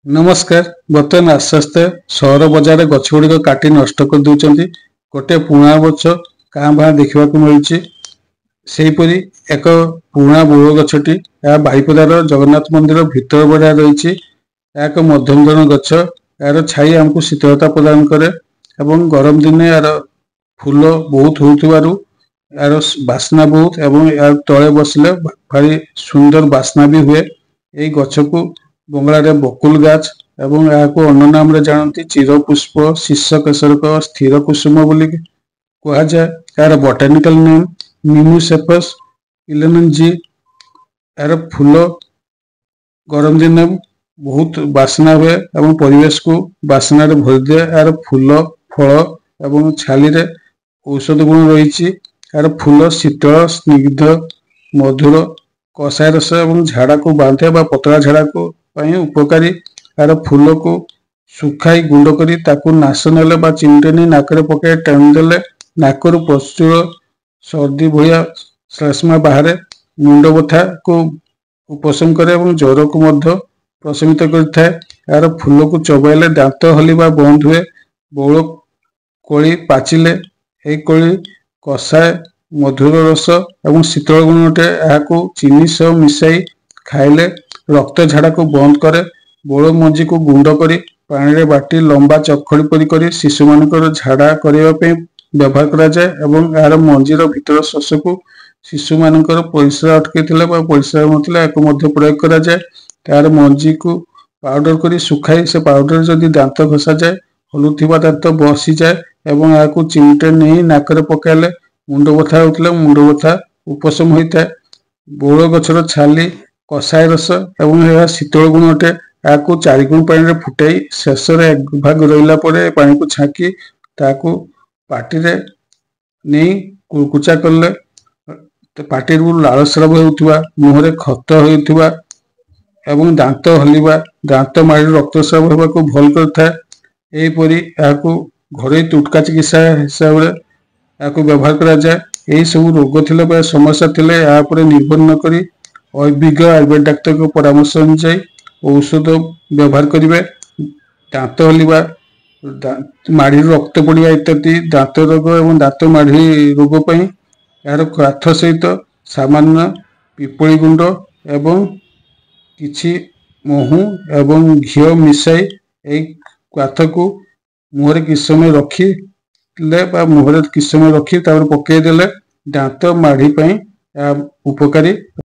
नमस्कार। बर्तमान आस्ते आस्ते सहर बजार गछ गुड़िक काटी नष्ट कर दौरान गोटे पुणा गछ काँ भाँ देखा मिलूँ। सेहीपरि एक पुणा बोड़ गछटी बाईपदार जगन्नाथ मंदिर भितर बड़ा रही। एक मध्यम धरण गछ यार छाई आमको शीतलता प्रदान करे एवं गरम दिने यार फूल बहुत होउथिबारु यार बास्ना बहुत एवं यार तले बसले भारी सुंदर बास्ना भी हुए। यही गछ को बंगला रे बकुल गाछ एवं यहाँ अन्य नाम जानती चिरपुष्प शीर्ष केसरक स्थिर कुसुम बोली कह जाए। यार बोटानिकल नेम निम्बुसेफस इलेनजी। यार फूल गरम दिन बहुत बास्ना हुए एवं परिवेश को बास्ना रे भर दिए। यार फूल फल एवं छाली रे औषध गुण रही। यार फूल शीतल स्निग्ध मधुर कषाय रस एवं झाड़ा को बांधे पतला झाड़ा को उपकारी। यार फूल को सुखाई गुंड करी ताकू नाश नेले चिमटे नहीं नाक पकड़े टाणी देले नाकरु प्रचुर सर्दी भया श्लेष्मा बाहर मुंड बथा को उपशम करे और ज्वर को मध्य प्रशमित करता है। यार फूल को चबाइले दांत हलिबा बंद हुए। बौल कोली पाचिले यही कोली कषाय मधुर रस एवं शीतल गुणटे यहाँ चीनी सह मिसाई खाइले रक्त झाड़ा को बंद करे। बौल मंजी को गुंड करी पानी रे बाटी लंबा चखड़ी परी करी शिशु मानकर झाड़ा करने व्यवहार करा जाए एवं यार मंजीर भीतर शस को शिशु मानकर परिस्रा अटकई परिस्रा नथिला प्रयोग करा जाए। यार मंजी को पाउडर करी सुखाई से पाउडर जदि दांत घसा जाए हलुथिबा दांत बसी जाए एवं यहाँ चिमटे नहीं नाक पकाइले मुंड बथा होता मुंड बथा उपशम होता है। बौल गछर छाली कषाय रस एवं यह शीतल गुण अटे। यहाँ 4 गुण पानी रे फुटाई शेष एक भाग रहा पानी को छाकी ताकू पाटी रे नहीं कुचा कले पाटी लाल स्राव होता मुहरे क्षत होता एवं दांत हलिबा दांत माड़ी रक्तस्राव होगा को भल करता है। यहीपरि यहाँ घरे तुटका चिकित्सा हिसाब से यहाँ व्यवहार करा जाए। यही सब रोग थिले समस्या थिले यहाँ पर निर्भर न करी अभिज्ञ आयुर्वेद डाक्तर को परामर्श अनुसार औषध व्यवहार करेंगे। दांत हलिबा माढ़ी रक्त पड़ा इत्यादि दांत रोग एवं दांत माढ़ी रोग यार काथ सहित सामान्य पिपली गुंड एवं किछि महू एवं घी मिसाई एक काथ को मुहरे किछ समय रखी मुहरे किछ समय रखी पकईदेले दांत माढ़ी उपकारी।